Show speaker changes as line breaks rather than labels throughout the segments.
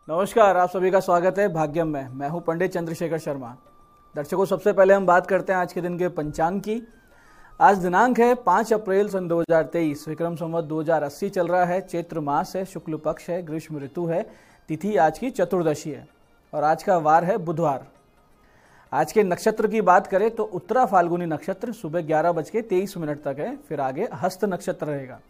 नमस्कार, आप सभी का स्वागत है भाग्यम में। मैं हूं पंडित चंद्रशेखर शर्मा। दर्शकों, सबसे पहले हम बात करते हैं आज के दिन के पंचांग की। आज दिनांक है 5 अप्रैल सन 2023, विक्रम संवत 2080 चल रहा है। चैत्र मास है, शुक्ल पक्ष है, ग्रीष्म ऋतु है। तिथि आज की चतुर्दशी है और आज का वार है बुधवार। आज के नक्षत्र की बात करें तो उत्तरा फाल्गुनी नक्षत्र सुबह 11:23 तक है, फिर आगे हस्त नक्षत्र रहेगा।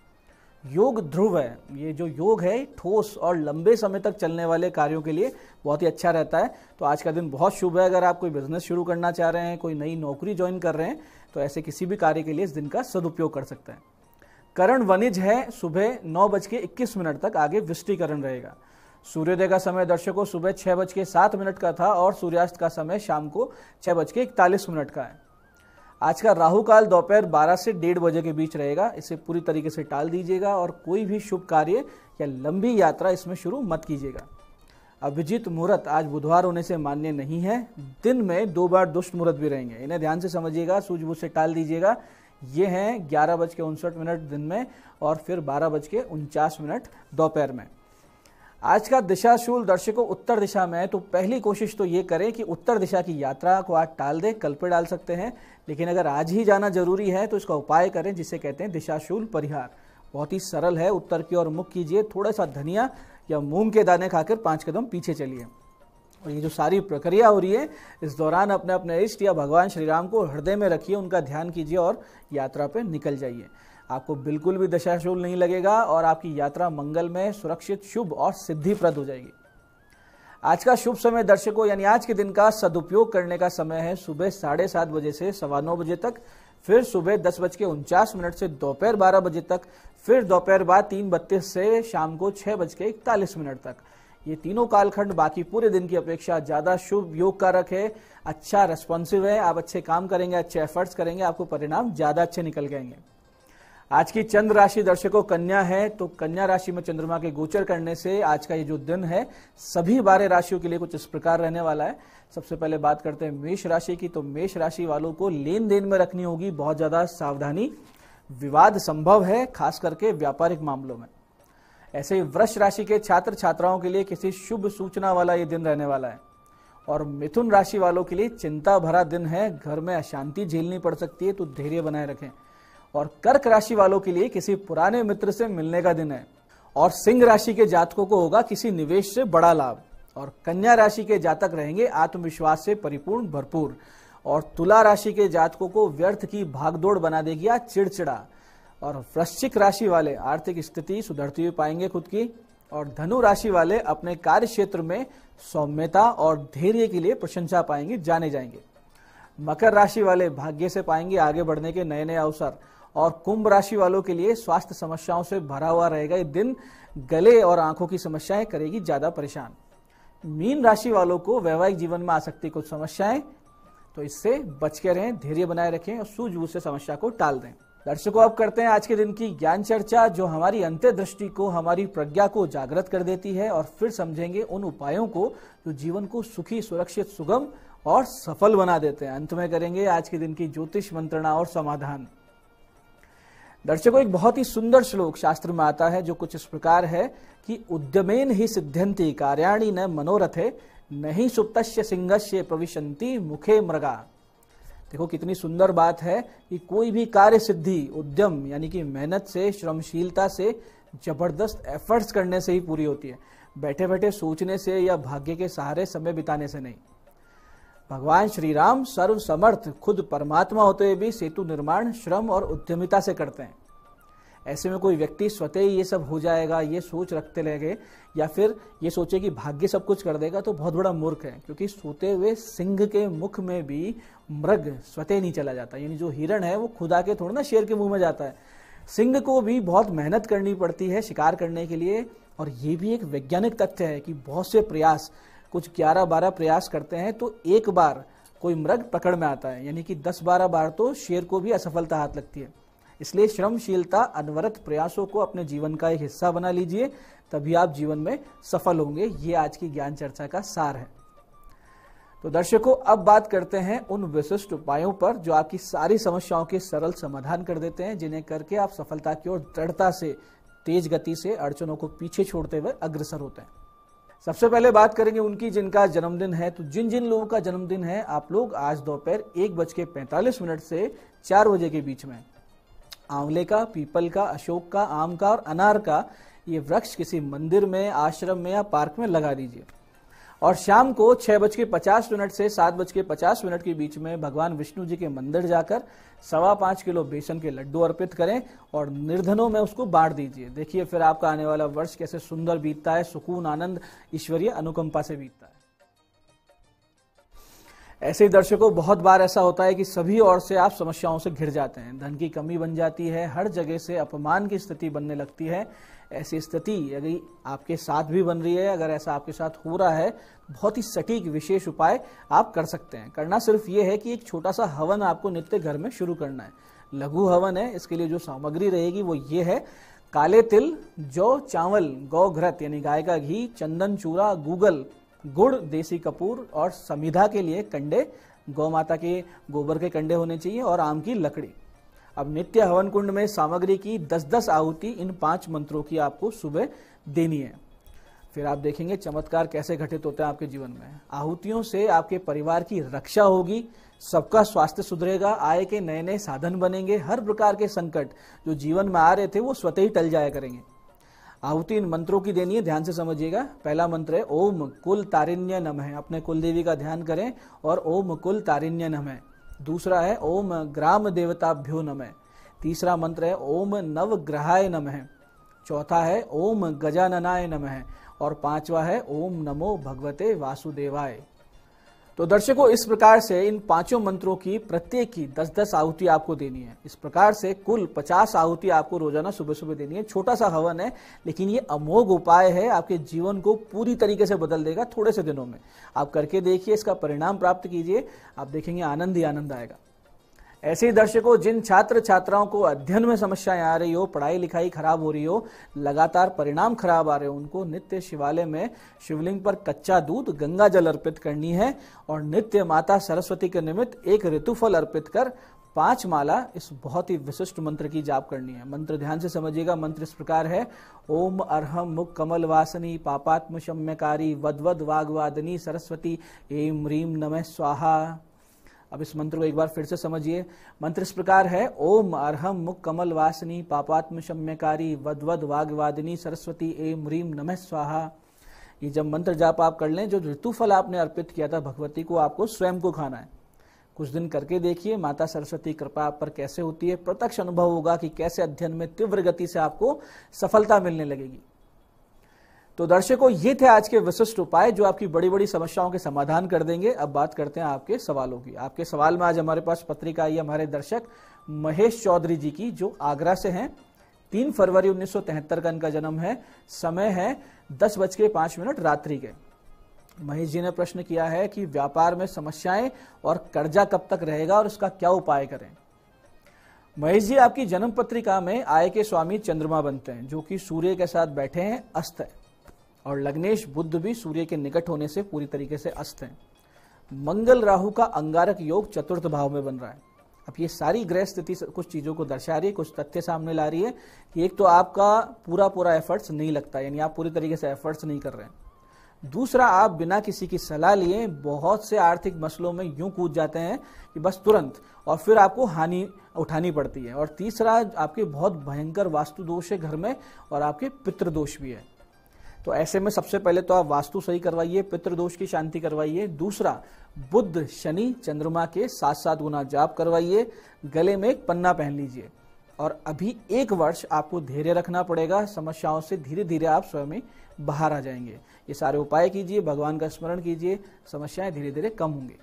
योग ध्रुव है। ये जो योग है ठोस और लंबे समय तक चलने वाले कार्यों के लिए बहुत ही अच्छा रहता है। तो आज का दिन बहुत शुभ है। अगर आप कोई बिजनेस शुरू करना चाह रहे हैं, कोई नई नौकरी ज्वाइन कर रहे हैं, तो ऐसे किसी भी कार्य के लिए इस दिन का सदुपयोग कर सकते हैं। करण वनिज है, सुबह 9:21 तक, आगे वृष्टिकरण रहेगा। सूर्योदय का समय दर्शकों सुबह 6:07 का था और सूर्यास्त का समय शाम को 6:41 का है। आज का राहु काल दोपहर 12 से 1:30 बजे के बीच रहेगा। इसे पूरी तरीके से टाल दीजिएगा और कोई भी शुभ कार्य या लंबी यात्रा इसमें शुरू मत कीजिएगा। अभिजीत मुहूर्त आज बुधवार होने से मान्य नहीं है। दिन में 2 बार दुष्ट मुहूर्त भी रहेंगे, इन्हें ध्यान से समझिएगा, सूझबूझ से टाल दीजिएगा। ये हैं 11:59 दिन में और फिर 12:49 दोपहर में। आज का दिशाशूल दर्शकों उत्तर दिशा में है, तो पहली कोशिश तो ये करें कि उत्तर दिशा की यात्रा को आज टाल दें। कल पे डाल सकते हैं, लेकिन अगर आज ही जाना जरूरी है तो इसका उपाय करें, जिसे कहते हैं दिशाशूल परिहार। बहुत ही सरल है। उत्तर की ओर मुख कीजिए, थोड़ा सा धनिया या मूंग के दाने खाकर 5 कदम पीछे चलिए। और ये जो सारी प्रक्रिया हो रही है, इस दौरान अपने अपने इष्ट या भगवान श्री राम को हृदय में रखिए, उनका ध्यान कीजिए और यात्रा पे निकल जाइए। आपको बिल्कुल भी दशाशूल नहीं लगेगा और आपकी यात्रा मंगलमय, सुरक्षित, शुभ और सिद्धिप्रद हो जाएगी। आज का शुभ समय दर्शकों, यानी आज के दिन का सदुपयोग करने का समय है सुबह 7:30 बजे से 9:15 बजे तक, फिर सुबह 10:49 से दोपहर 12 बजे तक, फिर दोपहर बाद 3:32 से शाम को 6:41 तक। ये तीनों कालखंड बाकी पूरे दिन की अपेक्षा ज्यादा शुभ योग कारक है। अच्छा रेस्पॉन्सिव है। आप अच्छे काम करेंगे, अच्छे एफर्ट्स करेंगे, आपको परिणाम ज्यादा अच्छे निकल के आएंगे। आज की चंद्र राशि दर्शकों कन्या है, तो कन्या राशि में चंद्रमा के गोचर करने से आज का ये जो दिन है सभी 12 राशियों के लिए कुछ इस प्रकार रहने वाला है। सबसे पहले बात करते हैं मेष राशि की। तो मेष राशि वालों को लेन देन में रखनी होगी बहुत ज्यादा सावधानी। विवाद संभव है, खास करके व्यापारिक मामलों में। ऐसे ही वृष राशि के छात्र छात्राओं के लिए किसी शुभ सूचना वाला ये दिन रहने वाला है। और मिथुन राशि वालों के लिए चिंता भरा दिन है। घर में अशांति झेलनी पड़ सकती है, तो धैर्य बनाए रखें। और कर्क राशि वालों के लिए किसी पुराने मित्र से मिलने का दिन है। और सिंह राशि के जातकों को होगा किसी निवेश से बड़ा लाभ। और कन्या राशि के जातक रहेंगे आत्मविश्वास से परिपूर्ण, भरपूर। और तुला राशि के जातकों को व्यर्थ की भागदौड़ बना देगी आज चिड़चिड़ा। और वृश्चिक राशि वाले आर्थिक स्थिति सुधरती हुई पाएंगे खुद की। और धनु राशि वाले अपने कार्य क्षेत्र में सौम्यता और धैर्य के लिए प्रशंसा पाएंगे, जाने जाएंगे। मकर राशि वाले भाग्य से पाएंगे आगे बढ़ने के नए नए अवसर। और कुंभ राशि वालों के लिए स्वास्थ्य समस्याओं से भरा हुआ रहेगा ये दिन। गले और आंखों की समस्याएं करेगी ज्यादा परेशान। मीन राशि वालों को वैवाहिक जीवन में आ सकती कुछ समस्याएं, तो इससे बच के रहें, धैर्य बनाए रखें और सूझबूझ से समस्या को टाल दें। दर्शकों, अब करते हैं आज के दिन की ज्ञान चर्चा, जो हमारी अंतर्दृष्टि को, हमारी प्रज्ञा को जागृत कर देती है। और फिर समझेंगे उन उपायों को जो जीवन को सुखी, सुरक्षित, सुगम और सफल बना देते हैं। अंत में करेंगे आज के दिन की ज्योतिष मंत्रणा और समाधान। दर्शकों, एक बहुत ही सुंदर श्लोक शास्त्र में आता है जो कुछ इस प्रकार है कि उद्यमेन ही सिद्ध्यन्ति कार्याणि न मनोरथे, नहीं सुप्तस्य सिंहस्य प्रविशन्ति मुखे मृगा। देखो कितनी सुंदर बात है कि कोई भी कार्य सिद्धि उद्यम यानी कि मेहनत से, श्रमशीलता से, जबरदस्त एफर्ट्स करने से ही पूरी होती है। बैठे बैठे सोचने से या भाग्य के सहारे समय बिताने से नहीं। भगवान श्री राम सर्व समर्थ खुद परमात्मा होते हुए भी सेतु निर्माण श्रम और उद्यमिता से करते हैं। ऐसे में कोई व्यक्ति स्वतः ही ये सब हो जाएगा ये सोच रखते लगे या फिर ये सोचे कि भाग्य सब कुछ कर देगा, तो बहुत बड़ा मूर्ख है। क्योंकि सोते हुए सिंह के मुख में भी मृग स्वतः नहीं चला जाता। यानी जो हिरण है वो खुद आके थोड़ा ना शेर के मुंह में जाता है। सिंह को भी बहुत मेहनत करनी पड़ती है शिकार करने के लिए। और ये भी एक वैज्ञानिक तथ्य है कि बहुत से प्रयास, कुछ 11-12 प्रयास करते हैं तो एक बार कोई मृग पकड़ में आता है। यानी कि 10-12 बार तो शेर को भी असफलता हाथ लगती है। इसलिए श्रमशीलता, अनवरत प्रयासों को अपने जीवन का एक हिस्सा बना लीजिए, तभी आप जीवन में सफल होंगे। ये आज की ज्ञान चर्चा का सार है। तो दर्शकों, अब बात करते हैं उन विशिष्ट उपायों पर जो आपकी सारी समस्याओं के सरल समाधान कर देते हैं, जिन्हें करके आप सफलता की ओर दृढ़ता से, तेज गति से अड़चनों को पीछे छोड़ते हुए अग्रसर होते हैं। सबसे पहले बात करेंगे उनकी जिनका जन्मदिन है। तो जिन जिन लोगों का जन्मदिन है, आप लोग आज दोपहर 1:45 से 4 बजे के बीच में आंवले का, पीपल का, अशोक का, आम का और अनार का ये वृक्ष किसी मंदिर में, आश्रम में या पार्क में लगा दीजिए। और शाम को 6:50 से 7:50 के बीच में भगवान विष्णु जी के मंदिर जाकर 5.25 किलो बेसन के लड्डू अर्पित करें और निर्धनों में उसको बांट दीजिए। देखिए फिर आपका आने वाला वर्ष कैसे सुंदर बीतता है, सुकून, आनंद, ईश्वरीय अनुकंपा से बीतता है। ऐसे ही दर्शकों, बहुत बार ऐसा होता है कि सभी ओर से आप समस्याओं से घिर जाते हैं, धन की कमी बन जाती है, हर जगह से अपमान की स्थिति बनने लगती है। ऐसी स्थिति अगर आपके साथ भी बन रही है, अगर ऐसा आपके साथ हो रहा है, बहुत ही सटीक विशेष उपाय आप कर सकते हैं। करना सिर्फ ये है कि एक छोटा सा हवन आपको नित्य घर में शुरू करना है। लघु हवन है, इसके लिए जो सामग्री रहेगी वो ये है: काले तिल, जौ, चावल, गौ घृत यानी गाय का घी, चंदन, चूरा, गूगल, गुड़, देसी कपूर और समिधा के लिए कंडे, गौ माता के गोबर के कंडे होने चाहिए और आम की लकड़ी। अब नित्य हवन कुंड में सामग्री की 10-10 आहुति इन 5 मंत्रों की आपको सुबह देनी है। फिर आप देखेंगे चमत्कार कैसे घटित होते हैं आपके जीवन में। आहुतियों से आपके परिवार की रक्षा होगी, सबका स्वास्थ्य सुधरेगा, आय के नए नए साधन बनेंगे, हर प्रकार के संकट जो जीवन में आ रहे थे वो स्वतः ही टल जाया करेंगे। आहुति इन मंत्रों की देनी है, ध्यान से समझिएगा। पहला मंत्र है ओम कुल तारिण्य नमः, अपने कुल देवी का ध्यान करें और ओम कुल तारिण्य नमः। दूसरा है ओम ग्राम देवताभ्यो नमः। तीसरा मंत्र है ओम नवग्रहाय नमः। चौथा है ओम गजाननाय नमः और 5वां है ओम नमो भगवते वासुदेवाय। तो दर्शकों, इस प्रकार से इन 5 मंत्रों की प्रत्येक की 10-10 आहुति आपको देनी है। इस प्रकार से कुल 50 आहुति आपको रोजाना सुबह सुबह देनी है। छोटा सा हवन है, लेकिन ये अमोघ उपाय है, आपके जीवन को पूरी तरीके से बदल देगा। थोड़े से दिनों में आप करके देखिए, इसका परिणाम प्राप्त कीजिए, आप देखेंगे आनंद ही आनंद आएगा। ऐसे ही दर्शकों, जिन छात्र छात्राओं को अध्ययन में समस्याएं आ रही हो, पढ़ाई लिखाई खराब हो रही हो, लगातार परिणाम खराब आ रहे हो, उनको नित्य शिवालय में शिवलिंग पर कच्चा दूध, गंगा जल अर्पित करनी है और नित्य माता सरस्वती के निमित्त एक ऋतुफल अर्पित कर 5 माला इस बहुत ही विशिष्ट मंत्र की जाप करनी है। मंत्र ध्यान से समझिएगा। मंत्र इस प्रकार है: ओम अर्हम मुख कमल वासनी पापात्म शम्यकारी वदवद वाग्वादिनी सरस्वती एम ह्रीम नमः स्वाहा। अब इस मंत्र को एक बार फिर से समझिए। मंत्र इस प्रकार है: ओम अर्हम मुख कमल वासनी पापात्म शम्यकारी वदवद वाग्वादिनी सरस्वती एम ह्रीम नमः स्वाहा। ये जब मंत्र जाप आप कर लें, जो ऋतुफल आपने अर्पित किया था भगवती को, आपको स्वयं को खाना है। कुछ दिन करके देखिए माता सरस्वती कृपा आप पर कैसे होती है। प्रत्यक्ष अनुभव होगा कि कैसे अध्ययन में तीव्र गति से आपको सफलता मिलने लगेगी। तो दर्शकों, ये थे आज के विशिष्ट उपाय जो आपकी बड़ी बड़ी समस्याओं के समाधान कर देंगे। अब बात करते हैं आपके सवालों की। आपके सवाल में आज हमारे पास पत्रिका आई है हमारे दर्शक महेश चौधरी जी की, जो आगरा से हैं। 3 फरवरी 1973 का इनका जन्म है। समय है 10:05 रात्रि के। महेश जी ने प्रश्न किया है कि व्यापार में समस्याएं और कर्जा कब तक रहेगा और इसका क्या उपाय करें। महेश जी, आपकी जन्म पत्रिका में आय के स्वामी चंद्रमा बनते हैं, जो कि सूर्य के साथ बैठे हैं, अस्त है, और लग्नेश बुध भी सूर्य के निकट होने से पूरी तरीके से अस्त है। मंगल राहु का अंगारक योग 4th भाव में बन रहा है। अब ये सारी ग्रह स्थिति कुछ चीजों को दर्शा रही है, कुछ तथ्य सामने ला रही है कि एक तो आपका पूरा एफर्ट्स नहीं लगता, यानी आप पूरी तरीके से एफर्ट्स नहीं कर रहे हैं। दूसरा, आप बिना किसी की सलाह लिए बहुत से आर्थिक मसलों में यूं कूद जाते हैं कि बस तुरंत, और फिर आपको हानि उठानी पड़ती है। और तीसरा, आपके बहुत भयंकर वास्तु दोष है घर में और आपके पितृदोष भी है। तो ऐसे में सबसे पहले तो आप वास्तु सही करवाइए, पितृदोष की शांति करवाइए। दूसरा, बुध शनि चंद्रमा के 7-7 गुना जाप करवाइए। गले में एक पन्ना पहन लीजिए और अभी 1 वर्ष आपको धैर्य रखना पड़ेगा। समस्याओं से धीरे धीरे आप स्वयं ही बाहर आ जाएंगे। ये सारे उपाय कीजिए, भगवान का स्मरण कीजिए, समस्याएं धीरे धीरे कम होंगी।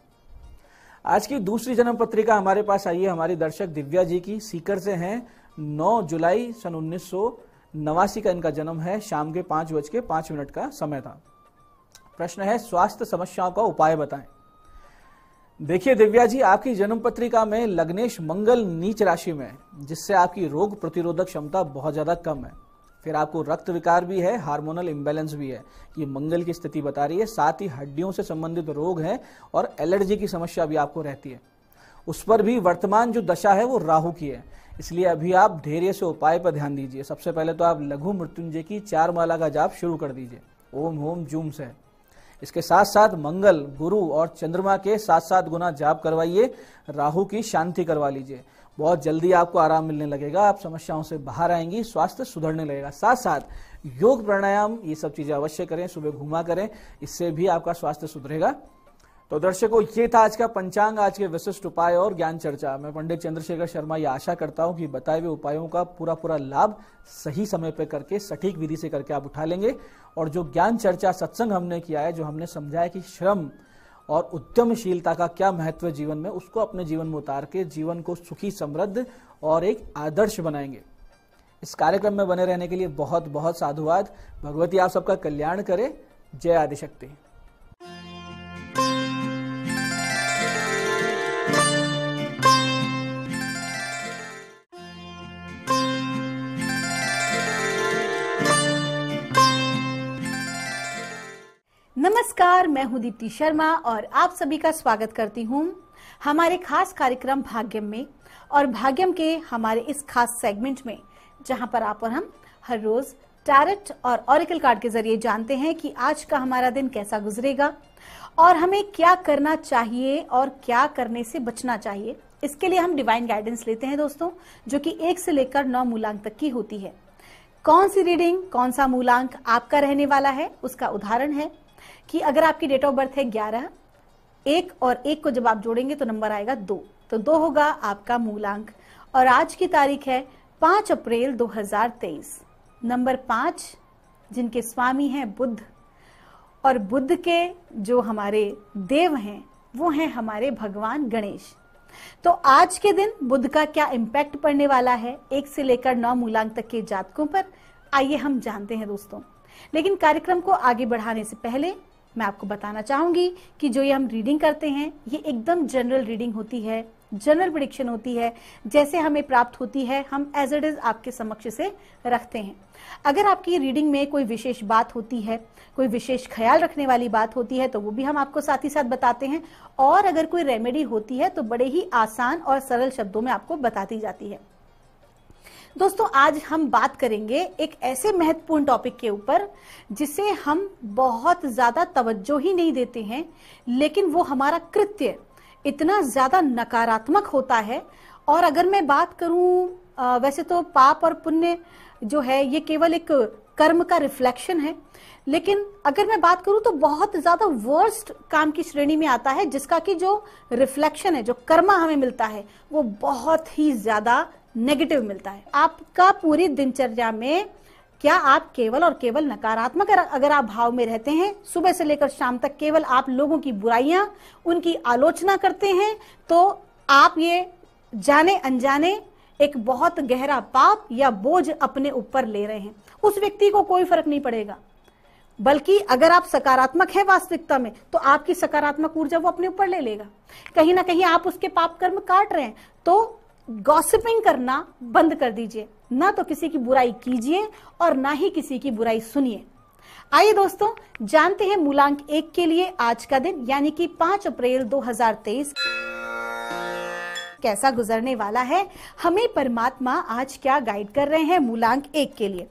आज की दूसरी जन्म पत्रिका हमारे पास आई है हमारी दर्शक दिव्या जी की, सीकर से हैं। 9 जुलाई सन 1989 का इनका जन्म है। शाम के 5:05 का समय था। प्रश्न है, स्वास्थ्य समस्याओं का उपाय बताएं। देखिए दिव्या जी, आपकी जन्म पत्रिका में लग्नेश मंगल नीच राशि में है, जिससे आपकी रोग प्रतिरोधक क्षमता बहुत ज्यादा कम है। फिर आपको रक्त विकार भी है, हार्मोनल इम्बैलेंस भी है, ये मंगल की स्थिति बता रही है। साथ ही हड्डियों से संबंधित रोग है और एलर्जी की समस्या भी आपको रहती है। उस पर भी वर्तमान जो दशा है वो राहु की है, इसलिए अभी आप धैर्य से उपाय पर ध्यान दीजिए। सबसे पहले तो आप लघु मृत्युंजय की 4 माला का जाप शुरू कर दीजिए। ओम होम जूम से। इसके साथ साथ मंगल, गुरु और चंद्रमा के 7-7 गुना जाप करवाइए, राहु की शांति करवा लीजिए। बहुत जल्दी आपको आराम मिलने लगेगा, आप समस्याओं से बाहर आएंगी, स्वास्थ्य सुधरने लगेगा। साथ साथ योग, प्राणायाम, ये सब चीजें अवश्य करें, सुबह घूमा करें, इससे भी आपका स्वास्थ्य सुधरेगा। तो दर्शकों, ये था आज का पंचांग, आज के विशिष्ट उपाय और ज्ञान चर्चा। मैं पंडित चंद्रशेखर शर्मा ये आशा करता हूं कि बताए हुए उपायों का पूरा लाभ सही समय पर करके, सटीक विधि से करके आप उठा लेंगे। और जो ज्ञान चर्चा सत्संग हमने किया है, जो हमने समझाया कि श्रम और उद्यमशीलता का क्या महत्व है जीवन में, उसको अपने जीवन में उतार के जीवन को सुखी, समृद्ध और एक आदर्श बनाएंगे। इस कार्यक्रम में बने रहने के लिए बहुत बहुत साधुवाद। भगवती आप सबका कल्याण करे। जय आदिशक्ति।
नमस्कार, मैं हूं दीप्ति शर्मा और आप सभी का स्वागत करती हूं हमारे खास कार्यक्रम भाग्यम में। और भाग्यम के हमारे इस खास सेगमेंट में, जहां पर आप और हम हर रोज टैरेट और ऑरेकल कार्ड के जरिए जानते हैं कि आज का हमारा दिन कैसा गुजरेगा और हमें क्या करना चाहिए और क्या करने से बचना चाहिए। इसके लिए हम डिवाइन गाइडेंस लेते हैं दोस्तों, जो कि 1 से लेकर 9 मूलांक तक की होती है। कौन सी रीडिंग, कौन सा मूलांक आपका रहने वाला है, उसका उदाहरण है कि अगर आपकी डेट ऑफ बर्थ है 11, 1 और 1 को जब आप जोड़ेंगे तो नंबर आएगा 2, तो 2 होगा आपका मूलांक। और आज की तारीख है 5 अप्रैल 2023। नंबर 5 जिनके स्वामी हैं बुध, और बुध के जो हमारे देव हैं वो हैं हमारे भगवान गणेश। तो आज के दिन बुध का क्या इम्पैक्ट पड़ने वाला है 1 से लेकर 9 मूलांक तक के जातकों पर, आइए हम जानते हैं दोस्तों। लेकिन कार्यक्रम को आगे बढ़ाने से पहले मैं आपको बताना चाहूंगी कि जो ये हम रीडिंग करते हैं ये एकदम जनरल रीडिंग होती है, जनरल प्रेडिक्शन होती है, जैसे हमें प्राप्त होती है हम एज इट इज आपके समक्ष से रखते हैं। अगर आपकी रीडिंग में कोई विशेष बात होती है, कोई विशेष ख्याल रखने वाली बात होती है, तो वो भी हम आपको साथ ही साथ बताते हैं। और अगर कोई रेमेडी होती है तो बड़े ही आसान और सरल शब्दों में आपको बताती जाती है। दोस्तों, आज हम बात करेंगे एक ऐसे महत्वपूर्ण टॉपिक के ऊपर जिसे हम बहुत ज्यादा तवज्जो ही नहीं देते हैं, लेकिन वो हमारा कृत्य इतना ज्यादा नकारात्मक होता है। और अगर मैं बात करूं, वैसे तो पाप और पुण्य जो है ये केवल एक कर्म का रिफ्लेक्शन है, लेकिन अगर मैं बात करूं तो बहुत ज्यादा वर्स्ट काम की श्रेणी में आता है, जिसका कि जो रिफ्लेक्शन है, जो कर्मा हमें मिलता है, वो बहुत ही ज्यादा नेगेटिव मिलता है। आपका पूरी दिनचर्या में क्या आप केवल और केवल नकारात्मक अगर आप भाव में रहते हैं, सुबह से लेकर शाम तक केवल आप लोगों की बुराइयां, उनकी आलोचना करते हैं, तो आप ये जाने अनजाने एक बहुत गहरा पाप या बोझ अपने ऊपर ले रहे हैं। उस व्यक्ति को कोई फर्क नहीं पड़ेगा, बल्कि अगर आप सकारात्मक है वास्तविकता में, तो आपकी सकारात्मक ऊर्जा वो अपने ऊपर ले लेगा। कहीं ना कहीं आप उसके पाप कर्म काट रहे हैं, तो गॉसिपिंग करना बंद कर दीजिए, ना तो किसी की बुराई कीजिए और ना ही किसी की बुराई सुनिए। आइए दोस्तों, जानते हैं मूलांक 1 के लिए आज का दिन यानी कि 5 अप्रैल 2023 कैसा गुजरने वाला है। हमें परमात्मा आज क्या गाइड कर रहे हैं मूलांक 1 के लिए।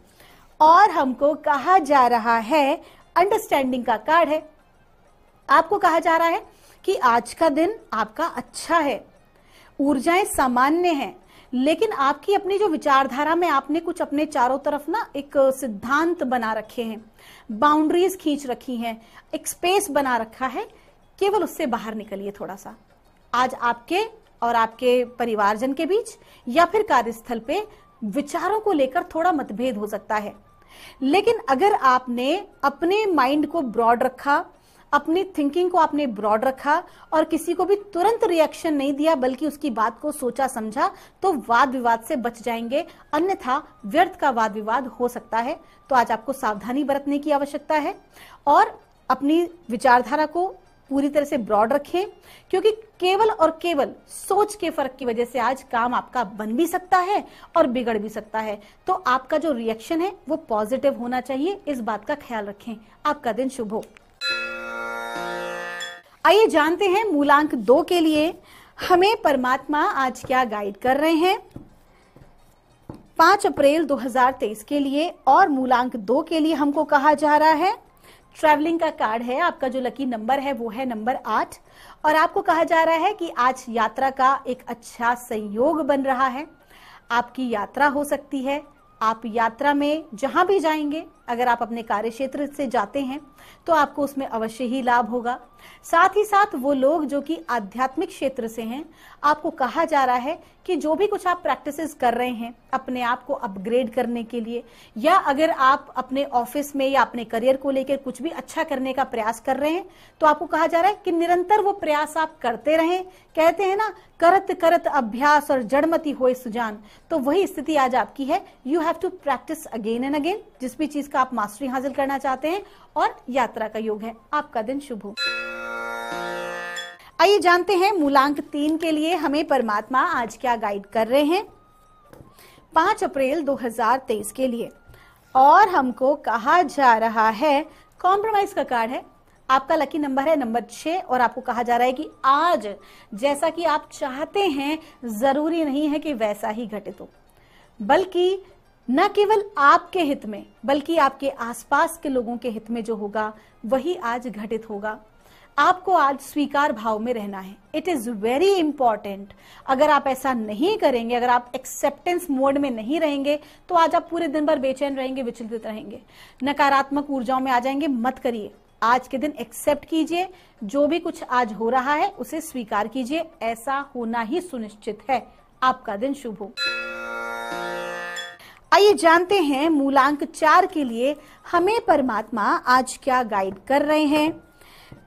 और हमको कहा जा रहा है, अंडरस्टैंडिंग का कार्ड है, आपको कहा जा रहा है कि आज का दिन आपका अच्छा है, ऊर्जाएं सामान्य हैं, लेकिन आपकी अपनी जो विचारधारा में आपने कुछ अपने चारों तरफ ना एक सिद्धांत बना रखे हैं, बाउंड्रीज खींच रखी हैं, एक स्पेस बना रखा है, केवल उससे बाहर निकलिए थोड़ा सा। आज आपके और आपके परिवारजन के बीच या फिर कार्यस्थल पे विचारों को लेकर थोड़ा मतभेद हो सकता है, लेकिन अगर आपने अपने माइंड को ब्रॉड रखा, अपनी थिंकिंग को आपने ब्रॉड रखा और किसी को भी तुरंत रिएक्शन नहीं दिया, बल्कि उसकी बात को सोचा समझा, तो वाद विवाद से बच जाएंगे, अन्यथा व्यर्थ का वाद विवाद हो सकता है। तो आज आपको सावधानी बरतने की आवश्यकता है और अपनी विचारधारा को पूरी तरह से ब्रॉड रखें, क्योंकि केवल और केवल सोच के फर्क की वजह से आज काम आपका बन भी सकता है और बिगड़ भी सकता है। तो आपका जो रिएक्शन है वो पॉजिटिव होना चाहिए, इस बात का ख्याल रखें। आपका दिन शुभ हो। आइए जानते हैं मूलांक 2 के लिए हमें परमात्मा आज क्या गाइड कर रहे हैं 5 अप्रैल 2023 के लिए। और मूलांक 2 के लिए हमको कहा जा रहा है ट्रैवलिंग का कार्ड है। आपका जो लकी नंबर है वो है नंबर 8 और आपको कहा जा रहा है कि आज यात्रा का एक अच्छा संयोग बन रहा है। आपकी यात्रा हो सकती है। आप यात्रा में जहां भी जाएंगे, अगर आप अपने कार्य क्षेत्र से जाते हैं तो आपको उसमें अवश्य ही लाभ होगा। साथ ही साथ वो लोग जो कि आध्यात्मिक क्षेत्र से हैं, आपको कहा जा रहा है कि जो भी कुछ आप प्रैक्टिसेस कर रहे हैं अपने आप को अपग्रेड करने के लिए, या अगर आप अपने ऑफिस में या अपने करियर को लेकर कुछ भी अच्छा करने का प्रयास कर रहे हैं तो आपको कहा जा रहा है कि निरंतर वो प्रयास आप करते रहें। कहते हैं ना, करत करत अभ्यास और जड़मती होए सुजान, तो वही स्थिति आज आपकी है। You have to practise again and again जिस भी चीज का आप मास्टरी हासिल करना चाहते हैं, और यात्रा का योग है। आपका दिन शुभ हो। आइए जानते हैं मूलांक 3 के लिए हमें परमात्मा आज क्या गाइड कर रहे हैं 5 अप्रैल 2023 के लिए। और हमको कहा जा रहा है, कॉम्प्रोमाइज का कार्ड है। आपका लकी नंबर है नंबर 6 और आपको कहा जा रहा है कि आज जैसा कि आप चाहते हैं जरूरी नहीं है कि वैसा ही घटित हो, बल्कि न केवल आपके हित में बल्कि आपके आसपास के लोगों के हित में जो होगा वही आज घटित होगा। आपको आज स्वीकार भाव में रहना है। It is very important. अगर आप ऐसा नहीं करेंगे, अगर आप एक्सेप्टेंस मोड में नहीं रहेंगे तो आज आप पूरे दिन भर बेचैन रहेंगे, विचलित रहेंगे, नकारात्मक ऊर्जाओं में आ जाएंगे। मत करिए। आज के दिन एक्सेप्ट कीजिए, जो भी कुछ आज हो रहा है उसे स्वीकार कीजिए। ऐसा होना ही सुनिश्चित है। आपका दिन शुभ हो। आइए जानते हैं मूलांक 4 के लिए हमें परमात्मा आज क्या गाइड कर रहे हैं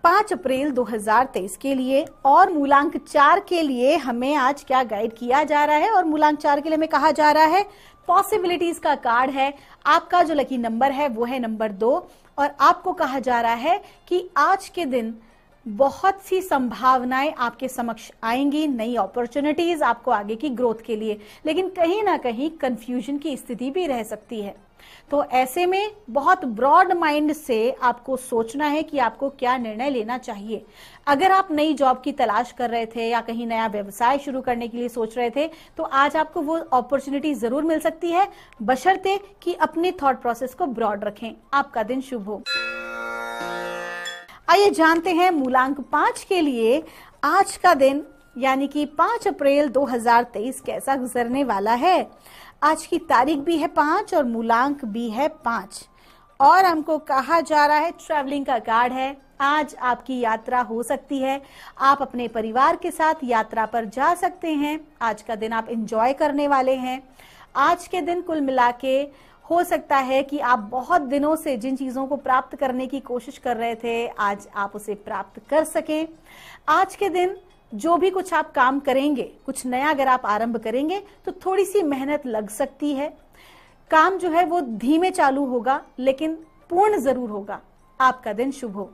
5 अप्रैल 2023 के लिए। और मूलांक 4 के लिए हमें आज क्या गाइड किया जा रहा है, और मूलांक 4 के लिए हमें कहा जा रहा है पॉसिबिलिटीज का कार्ड है। आपका जो लकी नंबर है वो है नंबर 2 और आपको कहा जा रहा है कि आज के दिन बहुत सी संभावनाएं आपके समक्ष आएंगी, नई अपॉर्चुनिटीज आपको आगे की ग्रोथ के लिए, लेकिन कहीं ना कहीं कंफ्यूजन की स्थिति भी रह सकती है। तो ऐसे में बहुत ब्रॉड माइंड से आपको सोचना है कि आपको क्या निर्णय लेना चाहिए। अगर आप नई जॉब की तलाश कर रहे थे या कहीं नया व्यवसाय शुरू करने के लिए सोच रहे थे तो आज आपको वो अपॉर्चुनिटी जरूर मिल सकती है, बशर्ते कि अपने थॉट प्रोसेस को ब्रॉड रखें। आपका दिन शुभ हो। आइए जानते हैं मूलांक 5 के लिए आज का दिन यानी कि 5 अप्रैल 2023 कैसा गुजरने वाला है। आज की तारीख भी है 5 और मूलांक भी है 5 और हमको कहा जा रहा है ट्रैवलिंग का कार्ड है। आज आपकी यात्रा हो सकती है, आप अपने परिवार के साथ यात्रा पर जा सकते हैं। आज का दिन आप एंजॉय करने वाले हैं। आज के दिन कुल मिला के हो सकता है कि आप बहुत दिनों से जिन चीजों को प्राप्त करने की कोशिश कर रहे थे आज आप उसे प्राप्त कर सकें। आज के दिन जो भी कुछ आप काम करेंगे, कुछ नया अगर आप आरंभ करेंगे तो थोड़ी सी मेहनत लग सकती है। काम जो है वो धीमे चालू होगा लेकिन पूर्ण जरूर होगा। आपका दिन शुभ हो।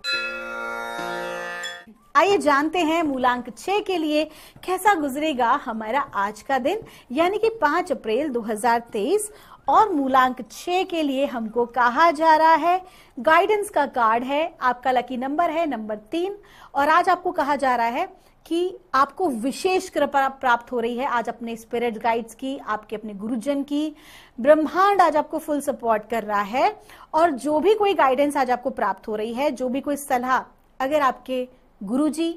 आइए जानते हैं मूलांक 6 के लिए कैसा गुजरेगा हमारा आज का दिन यानी कि 5 अप्रैल 2023 और मूलांक 6 के लिए हमको कहा जा रहा है गाइडेंस का कार्ड है। आपका लकी नंबर है नंबर 3 और आज आपको कहा जा रहा है कि आपको विशेष कृपा प्राप्त हो रही है आज अपने स्पिरिट गाइड्स की, आपके अपने गुरुजन की। ब्रह्मांड आज आपको फुल सपोर्ट कर रहा है और जो भी कोई गाइडेंस आज आपको प्राप्त हो रही है, जो भी कोई सलाह, अगर आपके गुरुजी,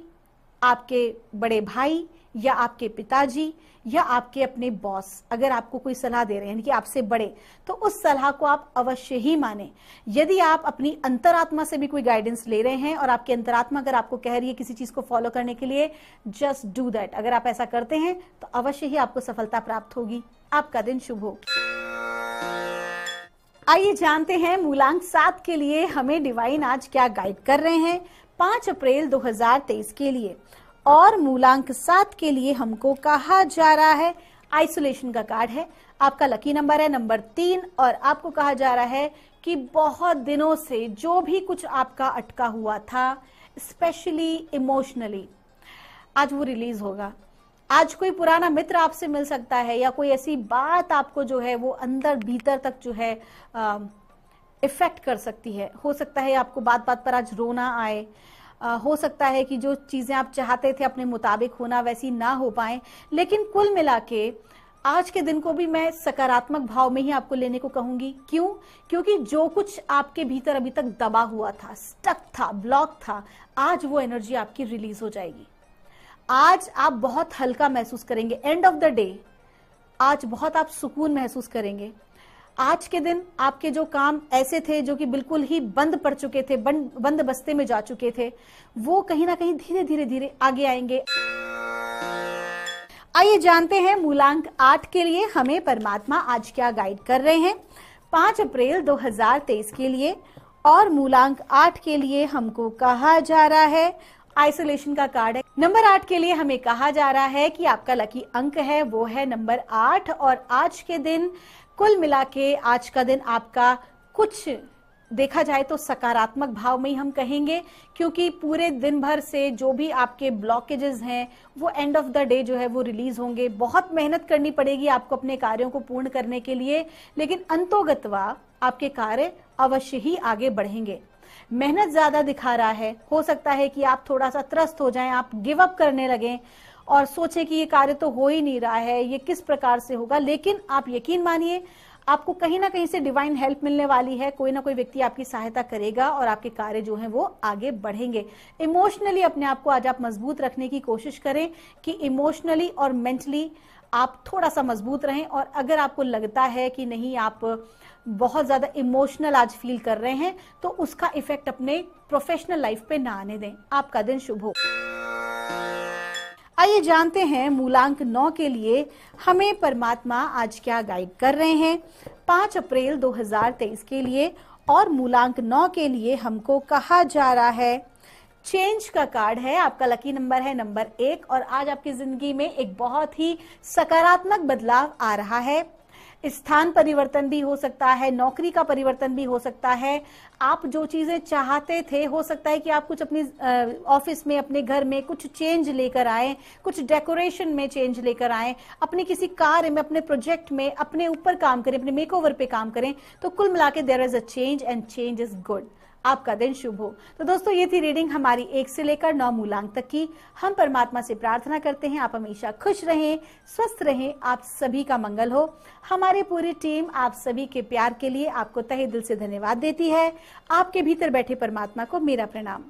आपके बड़े भाई या आपके पिताजी या आपके अपने बॉस अगर आपको कोई सलाह दे रहे हैं यानी कि आपसे बड़े, तो उस सलाह को आप अवश्य ही माने। यदि आप अपनी अंतरात्मा से भी कोई गाइडेंस ले रहे हैं और आपकी अंतरात्मा अगर आपको कह रही है किसी चीज को फॉलो करने के लिए, जस्ट डू दैट। अगर आप ऐसा करते हैं तो अवश्य ही आपको सफलता प्राप्त होगी। आपका दिन शुभ हो। आइए जानते हैं मूलांक 7 के लिए हमें डिवाइन आज क्या गाइड कर रहे हैं 5 अप्रैल 2023 के लिए। और मूलांक 7 के लिए हमको कहा जा रहा है आइसोलेशन का कार्ड है। आपका लकी नंबर है नंबर 3 और आपको कहा जा रहा है कि बहुत दिनों से जो भी कुछ आपका अटका हुआ था, स्पेशली इमोशनली, आज वो रिलीज होगा। आज कोई पुराना मित्र आपसे मिल सकता है या कोई ऐसी बात आपको जो है वो अंदर भीतर तक जो है इफेक्ट कर सकती है। हो सकता है आपको बात बात पर आज रोना आए, हो सकता है कि जो चीजें आप चाहते थे अपने मुताबिक होना वैसी ना हो पाए, लेकिन कुल मिला के आज के दिन को भी मैं सकारात्मक भाव में ही आपको लेने को कहूंगी। क्यों? क्योंकि जो कुछ आपके भीतर अभी तक दबा हुआ था, स्टक था, ब्लॉक था, आज वो एनर्जी आपकी रिलीज हो जाएगी। आज आप बहुत हल्का महसूस करेंगे। एंड ऑफ द डे आज बहुत आप सुकून महसूस करेंगे। आज के दिन आपके जो काम ऐसे थे जो कि बिल्कुल ही बंद पड़ चुके थे, बंद बस्ते में जा चुके थे, वो कहीं ना कहीं धीरे धीरे धीरे आगे आएंगे। आइए जानते हैं मूलांक 8 के लिए हमें परमात्मा आज क्या गाइड कर रहे हैं 5 अप्रैल 2023 के लिए। और मूलांक 8 के लिए हमको कहा जा रहा है, आइसोलेशन का कार्ड है। नंबर 8 के लिए हमें कहा जा रहा है कि आपका लकी अंक है वो है नंबर 8। और आज के दिन कुल मिला के आज का दिन आपका कुछ देखा जाए तो सकारात्मक भाव में ही हम कहेंगे, क्योंकि पूरे दिन भर से जो भी आपके ब्लॉकेजेस हैं वो एंड ऑफ द डे जो है वो रिलीज होंगे। बहुत मेहनत करनी पड़ेगी आपको अपने कार्यों को पूर्ण करने के लिए, लेकिन अंतोगत्वा आपके कार्य अवश्य ही आगे बढ़ेंगे। मेहनत ज्यादा दिखा रहा है, हो सकता है कि आप थोड़ा सा त्रस्त हो जाएं, आप गिव अप करने लगें और सोचें कि ये कार्य तो हो ही नहीं रहा है, ये किस प्रकार से होगा। लेकिन आप यकीन मानिए आपको कहीं ना कहीं से डिवाइन हेल्प मिलने वाली है। कोई ना कोई व्यक्ति आपकी सहायता करेगा और आपके कार्य जो हैं वो आगे बढ़ेंगे। इमोशनली अपने आप को आज आप मजबूत रखने की कोशिश करें कि इमोशनली और मेंटली आप थोड़ा सा मजबूत रहें। और अगर आपको लगता है कि नहीं आप बहुत ज्यादा इमोशनल आज फील कर रहे हैं तो उसका इफेक्ट अपने प्रोफेशनल लाइफ पे ना आने दें। आपका दिन शुभ हो। आइए जानते हैं मूलांक 9 के लिए हमें परमात्मा आज क्या गाइड कर रहे हैं 5 अप्रैल 2023 के लिए। और मूलांक 9 के लिए हमको कहा जा रहा है, चेंज का कार्ड है। आपका लकी नंबर है नंबर 1 और आज आपकी जिंदगी में एक बहुत ही सकारात्मक बदलाव आ रहा है। स्थान परिवर्तन भी हो सकता है, नौकरी का परिवर्तन भी हो सकता है। आप जो चीजें चाहते थे, हो सकता है कि आप कुछ अपनी ऑफिस में, अपने घर में कुछ चेंज लेकर आए, कुछ डेकोरेशन में चेंज लेकर आए, अपने किसी कार्य में, अपने प्रोजेक्ट में अपने ऊपर काम करें, अपने मेकओवर पे काम करें। तो कुल मिला के there is a change and change is good. आपका दिन शुभ हो। तो दोस्तों ये थी रीडिंग हमारी 1 से लेकर 9 मूलांक तक की। हम परमात्मा से प्रार्थना करते हैं आप हमेशा खुश रहें, स्वस्थ रहें, आप सभी का मंगल हो। हमारी पूरी टीम आप सभी के प्यार के लिए आपको तहे दिल से धन्यवाद देती है। आपके भीतर बैठे परमात्मा को मेरा प्रणाम।